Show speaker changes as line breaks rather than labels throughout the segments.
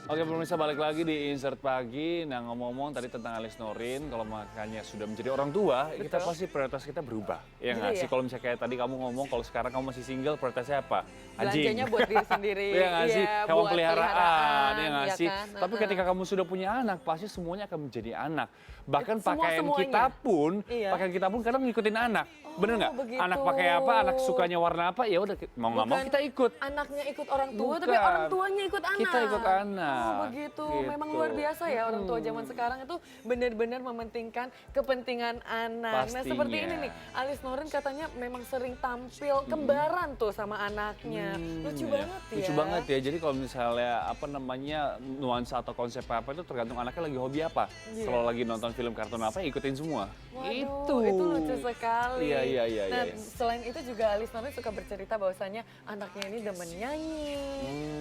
Oke pemirsa, balik lagi di Insert Pagi. Nah ngomong-ngomong tadi tentang Alice Norin, kalau makanya sudah menjadi orang tua, kita pasti prioritas kita berubah. Ya nggak sih? Kalau misalnya kayak tadi kamu ngomong, kalau sekarang kamu masih single, prioritasnya apa? Anjing.
Belanjanya buat diri sendiri.
Iya nggak sih? Hewan
buat
peliharaan, ya nggak
ya
sih?
kan?
Tapi ketika kamu sudah punya anak, pasti semuanya akan menjadi anak. Bahkan pakaian
Iya.
kita pun kadang ngikutin anak. Bener nggak?
Begitu.
Anak pakai apa, anak sukanya warna apa, ya udah mau nggak mau kita ikut.
Anaknya ikut orang tua, tapi
Bukan.
orang tuanya ikut anak.
Kita ikut anak.
Oh begitu.
Gitu.
Memang luar biasa ya orang tua zaman sekarang itu benar-benar mementingkan kepentingan anak.
Pastinya.
Nah seperti ini nih, Alice Norin katanya memang sering tampil kembaran tuh sama anaknya. Lucu banget ya.
Lucu banget ya. Jadi kalau misalnya apa namanya nuansa atau konsep apa itu tergantung anaknya lagi hobi apa. Kalau lagi nonton film kartun apa ikutin semua.
Waduh, itu lucu sekali.
Iya.
Nah, selain itu juga Alice Norin suka bercerita bahwasanya anaknya ini demen nyanyi,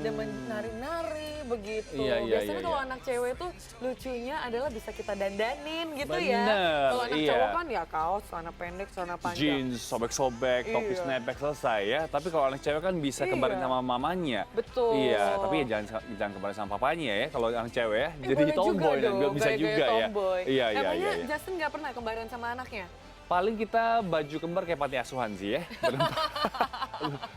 demen nari-nari, begitu. Biasanya kalau anak cewek tuh lucunya adalah bisa kita dandanin gitu ya. Kalau anak cowok kan ya kaos, celana pendek, celana panjang.
Jeans, sobek-sobek, topi snapback selesai ya. Tapi kalau anak cewek kan bisa kembarin sama mamanya.
Betul.
Iya, tapi ya jangan kembarin sama papanya ya kalau anak cewek ya. Jadi
boleh
tomboy
juga
dan
dong,
nggak bisa
gaya-gaya
juga ya.
tomboy.
Iya.
Emangnya Justin nggak pernah kembaran sama anaknya?
Paling kita baju kembar kayak panti asuhan sih ya.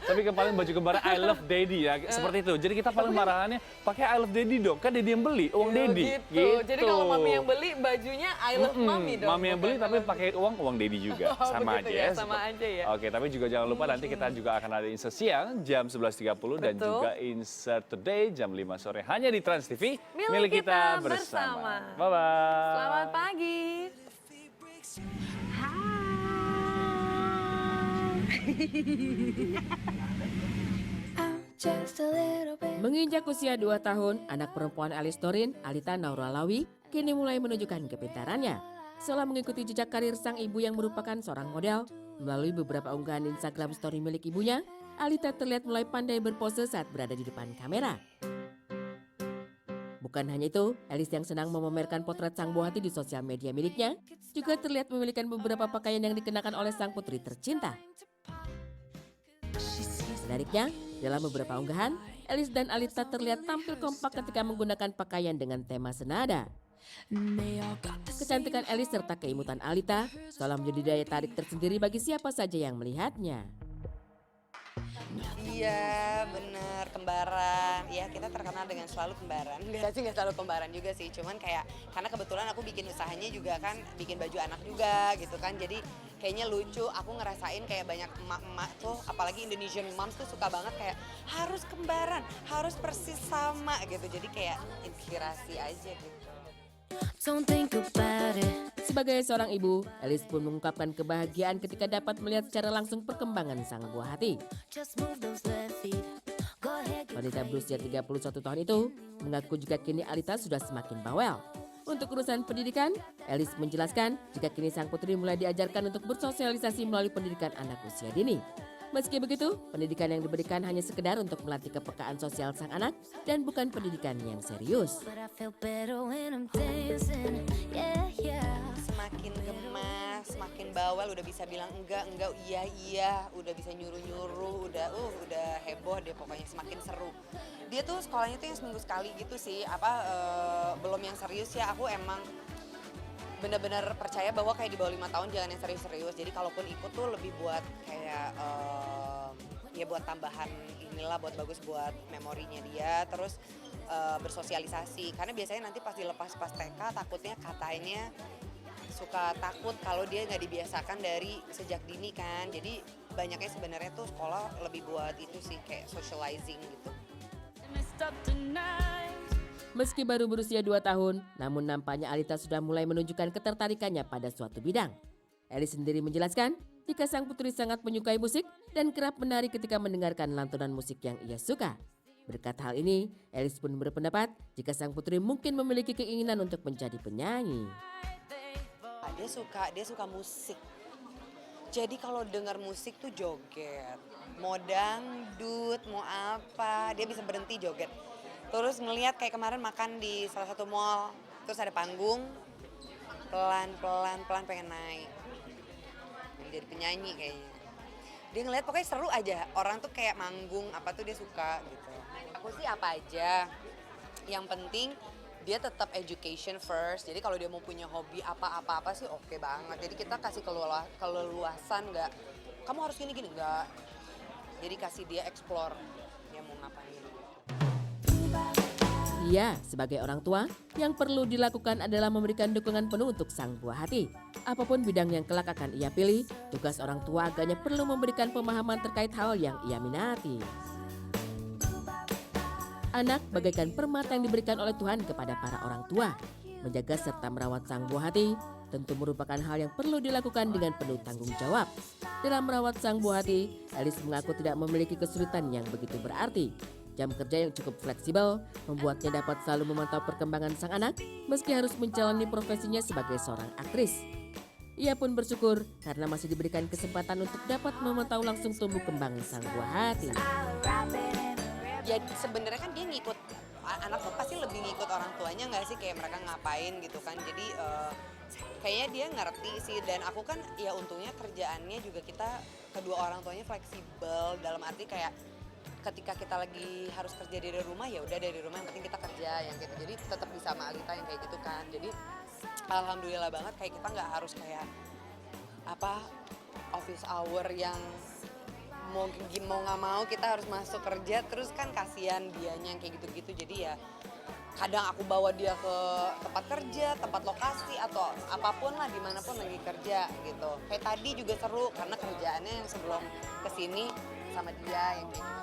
Tapi paling baju kembar I love daddy ya, seperti itu. Jadi kita paling marahannya pakai I love daddy dong, kan daddy yang beli, uang daddy.
Gitu. Jadi kalau mami yang beli bajunya I love mami dong.
Mami yang beli tapi pakai uang daddy juga, sama aja ya.
Sama aja ya.
Oke, tapi juga jangan lupa nanti kita juga akan ada insert siang jam 11.30 dan juga insert today jam 5 sore hanya di Trans TV. Milik kita bersama. Bye-bye.
Selamat pagi.
Menginjak usia 2 tahun, anak perempuan Alice Norin, Alita Nauralawi, kini mulai menunjukkan kepintarannya. Setelah mengikuti jejak karir sang ibu yang merupakan seorang model, melalui beberapa unggahan Instagram story milik ibunya, Alita terlihat mulai pandai berpose saat berada di depan kamera. Bukan hanya itu, Alice yang senang memamerkan potret sang buah hati di sosial media miliknya, juga terlihat memiliki beberapa pakaian yang dikenakan oleh sang putri tercinta. Menariknya, dalam beberapa unggahan, Alice dan Alita terlihat tampil kompak ketika menggunakan pakaian dengan tema senada. Kecantikan Alice serta keimutan Alita seolah menjadi daya tarik tersendiri bagi siapa saja yang melihatnya.
Iya bener, kembaran. Ya kita terkenal dengan selalu kembaran. Nggak selalu kembaran juga sih. Cuman kayak karena kebetulan aku bikin usahanya juga kan bikin baju anak juga gitu kan. Jadi kayaknya lucu, aku ngerasain kayak banyak emak-emak tuh, apalagi Indonesian moms tuh suka banget kayak harus kembaran, harus persis sama gitu. Jadi kayak inspirasi aja gitu.
Sebagai seorang ibu, Alice pun mengungkapkan kebahagiaan ketika dapat melihat secara langsung perkembangan sang buah hati. Wanita berusia 31 tahun itu mengaku jika kini Alita sudah semakin bawel. Untuk urusan pendidikan, Alice menjelaskan jika kini sang putri mulai diajarkan untuk bersosialisasi melalui pendidikan anak usia dini. Meski begitu, pendidikan yang diberikan hanya sekedar untuk melatih kepekaan sosial sang anak dan bukan pendidikan yang serius.
Semakin gemas, semakin bawel, udah bisa bilang enggak, iya, udah bisa nyuruh-nyuruh, udah heboh deh pokoknya, semakin seru. Dia tuh sekolahnya tuh yang seminggu sekali gitu sih, belum yang serius ya, aku emang benar-benar percaya bahwa kayak di bawah 5 tahun jangan yang serius-serius. Jadi kalaupun ikut tuh lebih buat kayak ya buat tambahan inilah, buat bagus buat memorinya dia, terus bersosialisasi. Karena biasanya nanti pas dilepas pas TK takutnya katanya suka takut kalau dia nggak dibiasakan dari sejak dini kan. Jadi banyaknya sebenarnya tuh sekolah lebih buat itu sih kayak socializing gitu.
Meski baru berusia 2 tahun, namun nampaknya Alita sudah mulai menunjukkan ketertarikannya pada suatu bidang. Alice sendiri menjelaskan jika sang putri sangat menyukai musik dan kerap menari ketika mendengarkan lantunan musik yang ia suka. Berkat hal ini, Alice pun berpendapat jika sang putri mungkin memiliki keinginan untuk menjadi penyanyi.
Dia suka musik. Jadi kalau dengar musik tuh joget. Mau dangdut, mau apa, dia bisa berhenti joget. Terus ngelihat kayak kemarin makan di salah satu mall, terus ada panggung, pelan-pelan pengen naik. Jadi penyanyi kayaknya. Dia ngelihat pokoknya seru aja, orang tuh kayak manggung apa tuh dia suka gitu. Aku sih apa aja, Yang penting dia tetap education first. Jadi kalau dia mau punya hobi apa sih oke banget. Jadi kita kasih keleluasan, nggak kamu harus gini nggak. Jadi kasih dia explore dia mau ngapain.
Ia sebagai orang tua yang perlu dilakukan adalah memberikan dukungan penuh untuk sang buah hati. Apapun bidang yang kelak akan ia pilih, tugas orang tua agaknya perlu memberikan pemahaman terkait hal yang ia minati. Anak bagaikan permata yang diberikan oleh Tuhan kepada para orang tua. Menjaga serta merawat sang buah hati tentu merupakan hal yang perlu dilakukan dengan penuh tanggung jawab. Dalam merawat sang buah hati, Elis mengaku tidak memiliki kesulitan yang begitu berarti. Jam kerja yang cukup fleksibel membuatnya dapat selalu memantau perkembangan sang anak meski harus menjalani profesinya sebagai seorang aktris. Ia pun bersyukur karena masih diberikan kesempatan untuk dapat memantau langsung tumbuh kembang sang buah hati.
Ya sebenarnya kan dia ngikut, anak tuh pasti lebih ngikut orang tuanya nggak sih, kayak mereka ngapain gitu kan. Jadi kayaknya dia ngerti sih, dan aku kan ya untungnya kerjaannya juga kita kedua orang tuanya fleksibel, dalam arti kayak ketika kita lagi harus kerja dari rumah ya udah dari rumah, yang penting kita kerja yang gitu. Jadi tetap bisa sama Alita yang kayak gitu kan. Jadi alhamdulillah banget kayak kita nggak harus kayak office hour yang mau nggak mau kita harus masuk kerja, terus kan kasihan dianya yang kayak gitu-gitu. Jadi ya kadang aku bawa dia ke tempat kerja, tempat lokasi atau apapun lah, dimanapun lagi kerja gitu. Kayak tadi juga seru karena kerjaannya yang sebelum kesini sama dia yang kayak gitu.